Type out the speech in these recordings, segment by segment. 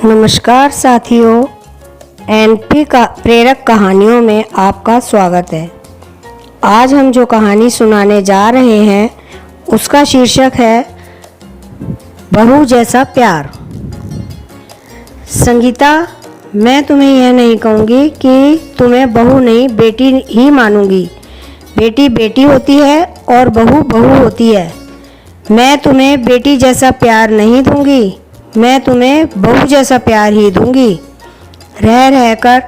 नमस्कार साथियों, एनपी का प्रेरक कहानियों में आपका स्वागत है। आज हम जो कहानी सुनाने जा रहे हैं उसका शीर्षक है बहू जैसा प्यार। संगीता, मैं तुम्हें यह नहीं कहूँगी कि तुम्हें बहू नहीं बेटी ही मानूंगी। बेटी बेटी होती है और बहू बहू होती है। मैं तुम्हें बेटी जैसा प्यार नहीं दूंगी, मैं तुम्हें बहू जैसा प्यार ही दूंगी। रह रहकर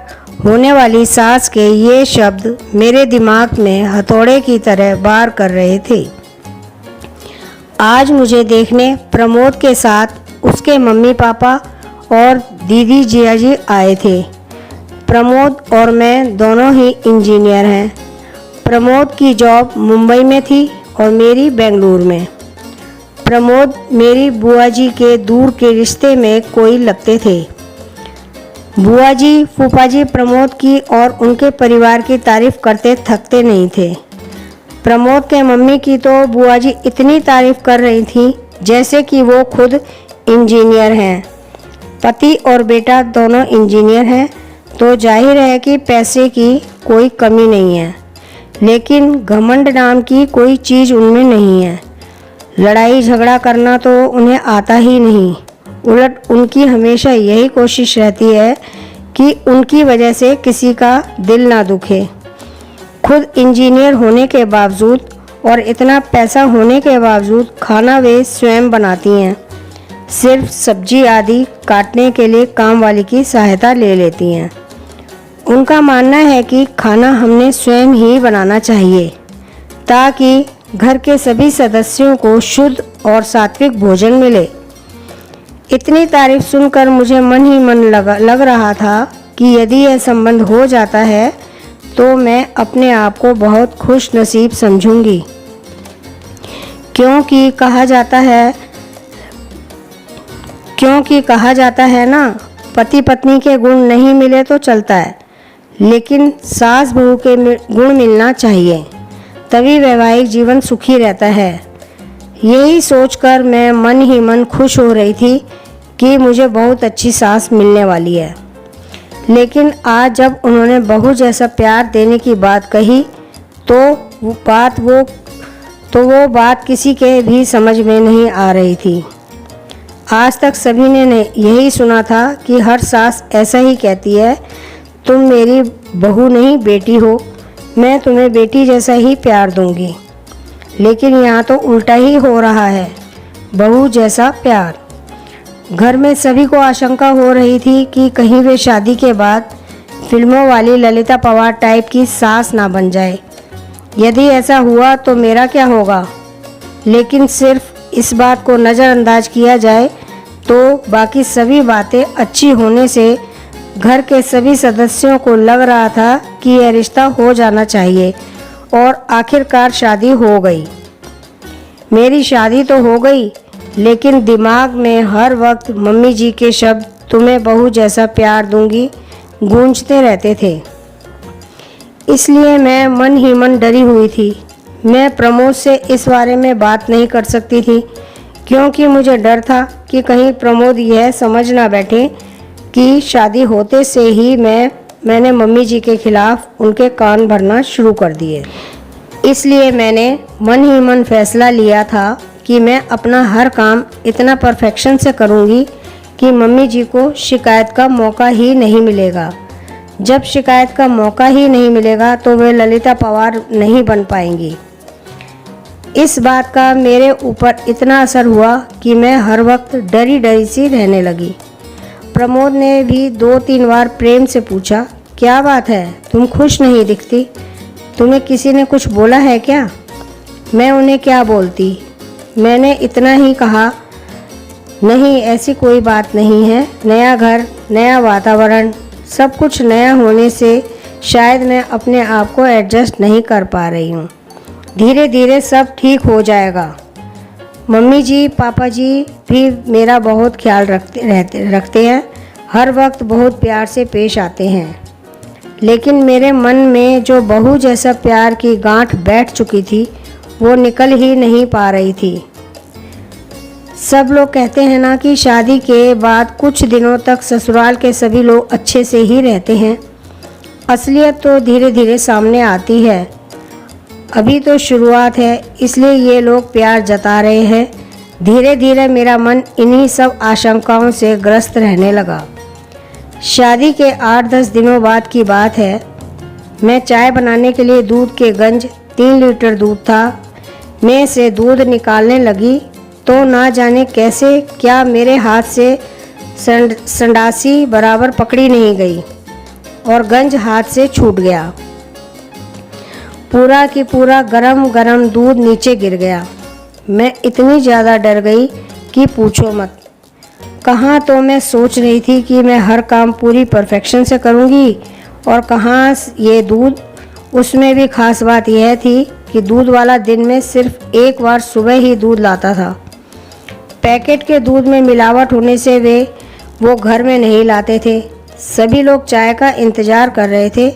होने वाली सास के ये शब्द मेरे दिमाग में हथौड़े की तरह वार कर रहे थे। आज मुझे देखने प्रमोद के साथ उसके मम्मी पापा और दीदी जियाजी आए थे। प्रमोद और मैं दोनों ही इंजीनियर हैं। प्रमोद की जॉब मुंबई में थी और मेरी बेंगलुरु में। प्रमोद मेरी बुआ जी के दूर के रिश्ते में कोई लगते थे। बुआ जी फूफा जी प्रमोद की और उनके परिवार की तारीफ करते थकते नहीं थे। प्रमोद के मम्मी की तो बुआ जी इतनी तारीफ कर रही थी जैसे कि वो खुद इंजीनियर हैं। पति और बेटा दोनों इंजीनियर हैं तो जाहिर है कि पैसे की कोई कमी नहीं है, लेकिन घमंड नाम की कोई चीज़ उनमें नहीं है। लड़ाई झगड़ा करना तो उन्हें आता ही नहीं। उलट उनकी हमेशा यही कोशिश रहती है कि उनकी वजह से किसी का दिल ना दुखे। खुद इंजीनियर होने के बावजूद और इतना पैसा होने के बावजूद खाना वे स्वयं बनाती हैं। सिर्फ सब्जी आदि काटने के लिए काम वाली की सहायता ले लेती हैं। उनका मानना है कि खाना हमने स्वयं ही बनाना चाहिए ताकि घर के सभी सदस्यों को शुद्ध और सात्विक भोजन मिले। इतनी तारीफ सुनकर मुझे मन ही मन लग रहा था कि यदि यह संबंध हो जाता है तो मैं अपने आप को बहुत खुश नसीब समझूंगी, क्योंकि कहा जाता है ना, पति पत्नी के गुण नहीं मिले तो चलता है, लेकिन सास बहू के गुण मिलना चाहिए, तभी वैवाहिक जीवन सुखी रहता है। यही सोचकर मैं मन ही मन खुश हो रही थी कि मुझे बहुत अच्छी सास मिलने वाली है। लेकिन आज जब उन्होंने बहू जैसा प्यार देने की बात कही तो वो बात किसी के भी समझ में नहीं आ रही थी। आज तक सभी ने यही सुना था कि हर सास ऐसा ही कहती है, तुम मेरी बहू नहीं बेटी हो, मैं तुम्हें बेटी जैसा ही प्यार दूंगी। लेकिन यहाँ तो उल्टा ही हो रहा है, बहू जैसा प्यार। घर में सभी को आशंका हो रही थी कि कहीं वे शादी के बाद फिल्मों वाली ललिता पवार टाइप की सास ना बन जाए। यदि ऐसा हुआ तो मेरा क्या होगा। लेकिन सिर्फ इस बात को नज़रअंदाज किया जाए तो बाकी सभी बातें अच्छी होने से घर के सभी सदस्यों को लग रहा था कि यह रिश्ता हो जाना चाहिए और आखिरकार शादी हो गई। मेरी शादी तो हो गई, लेकिन दिमाग में हर वक्त मम्मी जी के शब्द तुम्हें बहू जैसा प्यार दूंगी गूंजते रहते थे। इसलिए मैं मन ही मन डरी हुई थी। मैं प्रमोद से इस बारे में बात नहीं कर सकती थी, क्योंकि मुझे डर था कि कहीं प्रमोद यह समझ ना बैठे कि शादी होते से ही मैंने मम्मी जी के खिलाफ उनके कान भरना शुरू कर दिए। इसलिए मैंने मन ही मन फैसला लिया था कि मैं अपना हर काम इतना परफेक्शन से करूँगी कि मम्मी जी को शिकायत का मौका ही नहीं मिलेगा। जब शिकायत का मौका ही नहीं मिलेगा तो वे ललिता पवार नहीं बन पाएंगी। इस बात का मेरे ऊपर इतना असर हुआ कि मैं हर वक्त डरी डरी सी रहने लगी। प्रमोद ने भी 2-3 बार प्रेम से पूछा, क्या बात है, तुम खुश नहीं दिखती, तुम्हें किसी ने कुछ बोला है क्या। मैं उन्हें क्या बोलती, मैंने इतना ही कहा, नहीं ऐसी कोई बात नहीं है, नया घर नया वातावरण सब कुछ नया होने से शायद मैं अपने आप को एडजस्ट नहीं कर पा रही हूँ। धीरे धीरे सब ठीक हो जाएगा। मम्मी जी पापा जी भी मेरा बहुत ख्याल रखते हैं, हर वक्त बहुत प्यार से पेश आते हैं। लेकिन मेरे मन में जो बहू जैसा प्यार की गांठ बैठ चुकी थी वो निकल ही नहीं पा रही थी। सब लोग कहते हैं ना कि शादी के बाद कुछ दिनों तक ससुराल के सभी लोग अच्छे से ही रहते हैं। असलियत तो धीरे धीरे सामने आती है। अभी तो शुरुआत है, इसलिए ये लोग प्यार जता रहे हैं। धीरे धीरे मेरा मन इन्हीं सब आशंकाओं से ग्रस्त रहने लगा। शादी के 8-10 दिनों बाद की बात है। मैं चाय बनाने के लिए दूध के गंज 3 लीटर दूध था, मैं से दूध निकालने लगी तो ना जाने कैसे क्या मेरे हाथ से संडासी बराबर पकड़ी नहीं गई और गंज हाथ से छूट गया। पूरा की पूरा गरम गरम दूध नीचे गिर गया। मैं इतनी ज़्यादा डर गई कि पूछो मत। कहाँ तो मैं सोच रही थी कि मैं हर काम पूरी परफेक्शन से करूँगी और कहाँ ये दूध। उसमें भी खास बात यह थी कि दूध वाला दिन में सिर्फ एक बार सुबह ही दूध लाता था। पैकेट के दूध में मिलावट होने से वो घर में नहीं लाते थे। सभी लोग चाय का इंतज़ार कर रहे थे।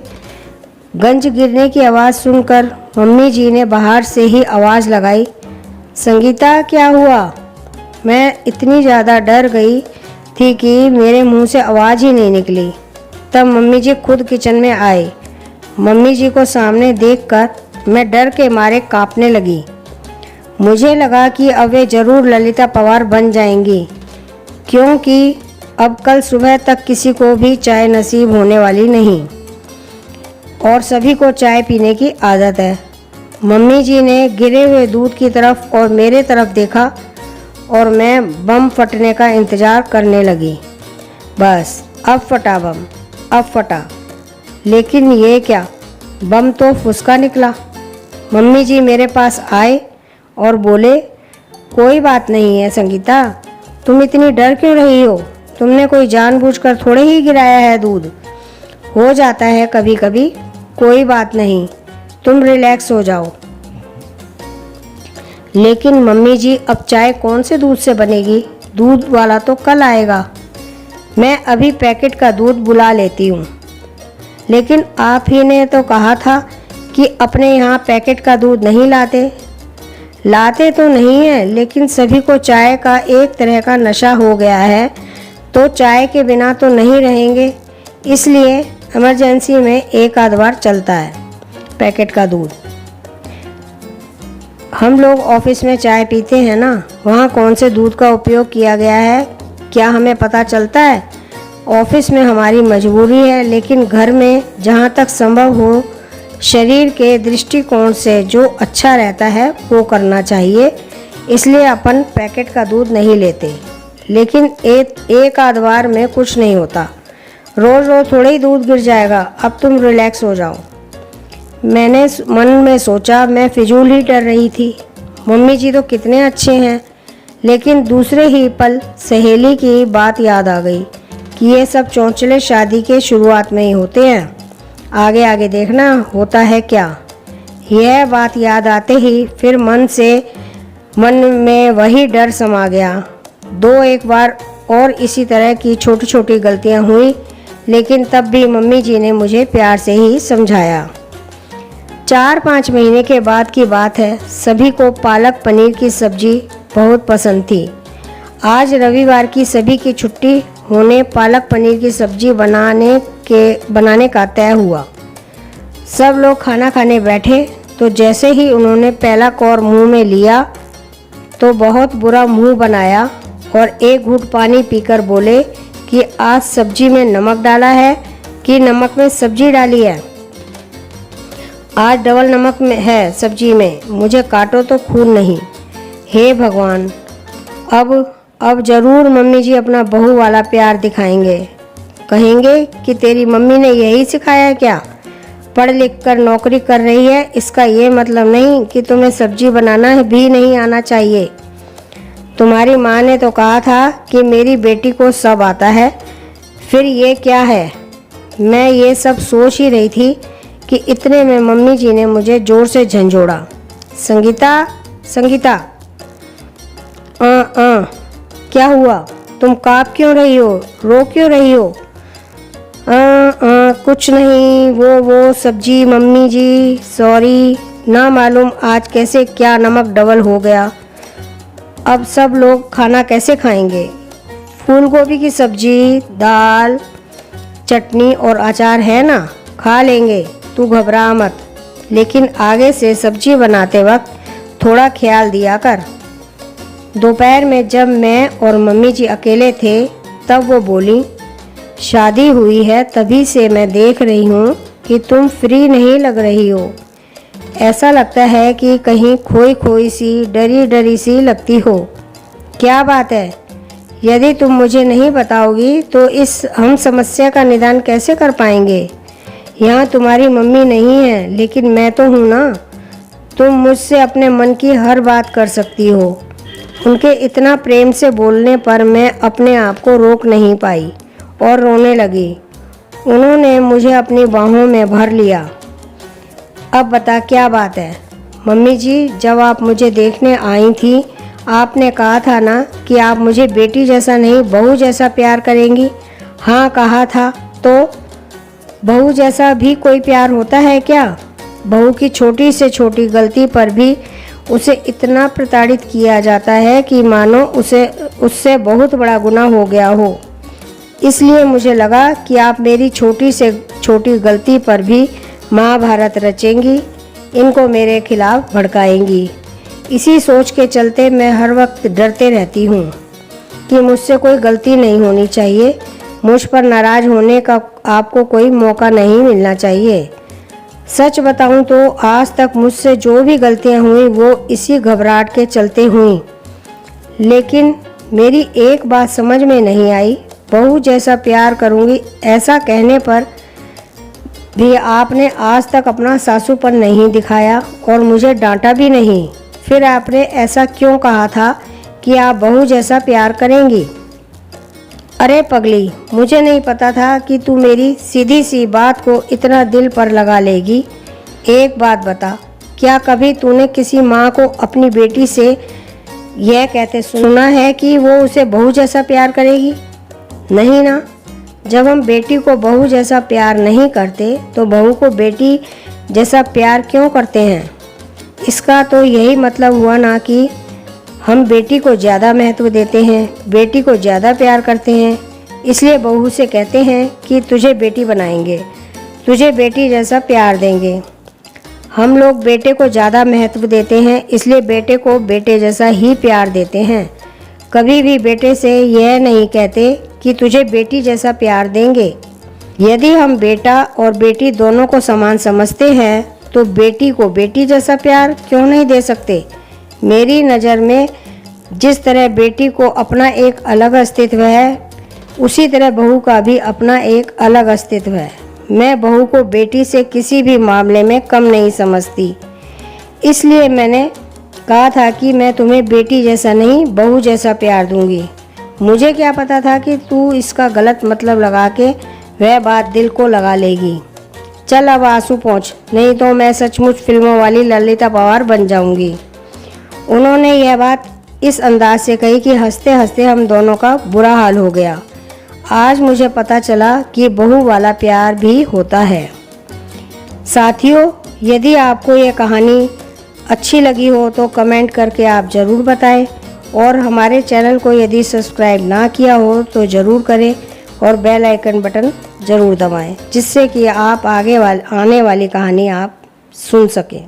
गंज गिरने की आवाज़ सुनकर मम्मी जी ने बाहर से ही आवाज़ लगाई, संगीता क्या हुआ? मैं इतनी ज़्यादा डर गई थी कि मेरे मुंह से आवाज़ ही नहीं निकली। तब मम्मी जी खुद किचन में आए। मम्मी जी को सामने देखकर मैं डर के मारे कांपने लगी। मुझे लगा कि अब वे ज़रूर ललिता पवार बन जाएंगी, क्योंकि अब कल सुबह तक किसी को भी चाय नसीब होने वाली नहीं और सभी को चाय पीने की आदत है। मम्मी जी ने गिरे हुए दूध की तरफ और मेरे तरफ देखा और मैं बम फटने का इंतज़ार करने लगी। बस अब फटा बम, अब फटा। लेकिन ये क्या, बम तो फुसका निकला। मम्मी जी मेरे पास आए और बोले, कोई बात नहीं है संगीता, तुम इतनी डर क्यों रही हो? तुमने कोई जानबूझकर थोड़े ही गिराया है दूध, हो जाता है कभी कभी, कोई बात नहीं, तुम रिलैक्स हो जाओ। लेकिन मम्मी जी अब चाय कौन से दूध से बनेगी? दूध वाला तो कल आएगा। मैं अभी पैकेट का दूध बुला लेती हूँ। लेकिन आप ही ने तो कहा था कि अपने यहाँ पैकेट का दूध नहीं लाते। लाते तो नहीं है, लेकिन सभी को चाय का एक तरह का नशा हो गया है, तो चाय के बिना तो नहीं रहेंगे, इसलिए इमरजेंसी में एक आध बार चलता है पैकेट का दूध। हम लोग ऑफिस में चाय पीते हैं ना, वहाँ कौन से दूध का उपयोग किया गया है क्या हमें पता चलता है? ऑफिस में हमारी मजबूरी है, लेकिन घर में जहाँ तक संभव हो शरीर के दृष्टिकोण से जो अच्छा रहता है वो करना चाहिए, इसलिए अपन पैकेट का दूध नहीं लेते। लेकिन एक आध बार में कुछ नहीं होता, रोज़ रोज़ थोड़ा ही दूध गिर जाएगा, अब तुम रिलैक्स हो जाओ। मैंने मन में सोचा, मैं फिजूल ही डर रही थी। मम्मी जी तो कितने अच्छे हैं। लेकिन दूसरे ही पल सहेली की बात याद आ गई कि ये सब चौंचले शादी के शुरुआत में ही होते हैं, आगे आगे देखना होता है क्या। यह बात याद आते ही फिर मन में वही डर समा गया। 2-1 बार और इसी तरह की छोटी छोटी गलतियां हुई, लेकिन तब भी मम्मी जी ने मुझे प्यार से ही समझाया। 4-5 महीने के बाद की बात है। सभी को पालक पनीर की सब्जी बहुत पसंद थी। आज रविवार की सभी की छुट्टी होने पालक पनीर की सब्जी बनाने का तय हुआ। सब लोग खाना खाने बैठे तो जैसे ही उन्होंने पहला कौर मुंह में लिया तो बहुत बुरा मुंह बनाया और एक घूंट पानी पीकर बोले कि आज सब्जी में नमक डाला है कि नमक में सब्जी डाली है? आज डबल नमक में है सब्जी में, मुझे काटो तो खून नहीं। हे भगवान, अब ज़रूर मम्मी जी अपना बहू वाला प्यार दिखाएंगे। कहेंगे कि तेरी मम्मी ने यही सिखाया है क्या? पढ़ लिख कर नौकरी कर रही है, इसका ये मतलब नहीं कि तुम्हें सब्जी बनाना भी नहीं आना चाहिए। तुम्हारी माँ ने तो कहा था कि मेरी बेटी को सब आता है, फिर ये क्या है? मैं ये सब सोच ही रही थी कि इतने में मम्मी जी ने मुझे ज़ोर से झंझोड़ा, संगीता, संगीता। क्या हुआ? तुम काँप क्यों रही हो? रो क्यों रही हो? कुछ नहीं, वो सब्जी मम्मी जी, सॉरी, ना मालूम आज कैसे क्या नमक डबल हो गया। अब सब लोग खाना कैसे खाएंगे? फूल गोभी की सब्जी, दाल, चटनी और अचार है ना, खा लेंगे, तू घबरा मत। लेकिन आगे से सब्जी बनाते वक्त थोड़ा ख्याल दिया कर। दोपहर में जब मैं और मम्मी जी अकेले थे तब वो बोली, शादी हुई है तभी से मैं देख रही हूँ कि तुम फ्री नहीं लग रही हो। ऐसा लगता है कि कहीं खोई खोई सी, डरी डरी सी लगती हो। क्या बात है? यदि तुम मुझे नहीं बताओगी तो इस हम समस्या का निदान कैसे कर पाएंगे? यहाँ तुम्हारी मम्मी नहीं है लेकिन मैं तो हूँ ना। तुम मुझसे अपने मन की हर बात कर सकती हो। उनके इतना प्रेम से बोलने पर मैं अपने आप को रोक नहीं पाई और रोने लगी। उन्होंने मुझे अपनी बाहों में भर लिया। अब बता क्या बात है? मम्मी जी, जब आप मुझे देखने आई थी आपने कहा था ना कि आप मुझे बेटी जैसा नहीं बहू जैसा प्यार करेंगी। हाँ कहा था, तो बहू जैसा भी कोई प्यार होता है क्या? बहू की छोटी से छोटी गलती पर भी उसे इतना प्रताड़ित किया जाता है कि मानो उससे बहुत बड़ा गुनाह हो गया हो। इसलिए मुझे लगा कि आप मेरी छोटी से छोटी गलती पर भी महाभारत रचेंगी, इनको मेरे खिलाफ भड़काएंगी। इसी सोच के चलते मैं हर वक्त डरते रहती हूँ कि मुझसे कोई गलती नहीं होनी चाहिए। मुझ पर नाराज़ होने का आपको कोई मौका नहीं मिलना चाहिए। सच बताऊँ तो आज तक मुझसे जो भी गलतियाँ हुई वो इसी घबराहट के चलते हुई। लेकिन मेरी एक बात समझ में नहीं आई, बहू जैसा प्यार करूँगी ऐसा कहने पर भी आपने आज तक अपना सासूपन नहीं दिखाया और मुझे डांटा भी नहीं। फिर आपने ऐसा क्यों कहा था कि आप बहू जैसा प्यार करेंगी? अरे पगली, मुझे नहीं पता था कि तू मेरी सीधी सी बात को इतना दिल पर लगा लेगी। एक बात बता, क्या कभी तूने किसी माँ को अपनी बेटी से यह कहते सुना है कि वो उसे बहू जैसा प्यार करेगी? नहीं ना। जब हम बेटी को बहू जैसा प्यार नहीं करते तो बहू को बेटी जैसा प्यार क्यों करते हैं? इसका तो यही मतलब हुआ ना कि हम बेटी को ज़्यादा महत्व देते हैं, बेटी को ज़्यादा प्यार करते हैं। इसलिए बहू से कहते हैं कि तुझे बेटी बनाएंगे, तुझे बेटी जैसा प्यार देंगे। हम लोग बेटे को ज़्यादा महत्व देते हैं, इसलिए बेटे को बेटे जैसा ही प्यार देते हैं। कभी भी बेटे से यह नहीं कहते कि तुझे बेटी जैसा प्यार देंगे। यदि हम बेटा और बेटी दोनों को समान समझते हैं तो बेटी को बेटी जैसा प्यार क्यों नहीं दे सकते? मेरी नज़र में जिस तरह बेटी को अपना एक अलग अस्तित्व है, उसी तरह बहू का भी अपना एक अलग अस्तित्व है। मैं बहू को बेटी से किसी भी मामले में कम नहीं समझती। इसलिए मैंने कहा था कि मैं तुम्हें बेटी जैसा नहीं बहू जैसा प्यार दूंगी। मुझे क्या पता था कि तू इसका गलत मतलब लगा के वह बात दिल को लगा लेगी। चल अब आंसू पोंछ, नहीं तो मैं सचमुच फिल्मों वाली ललिता पवार बन जाऊंगी। उन्होंने यह बात इस अंदाज से कही कि हंसते हंसते हम दोनों का बुरा हाल हो गया। आज मुझे पता चला कि बहू वाला प्यार भी होता है। साथियों, यदि आपको यह कहानी अच्छी लगी हो तो कमेंट करके आप ज़रूर बताएं और हमारे चैनल को यदि सब्सक्राइब ना किया हो तो ज़रूर करें और बेल आइकन बटन ज़रूर दबाएं, जिससे कि आप आने वाली कहानी आप सुन सकें।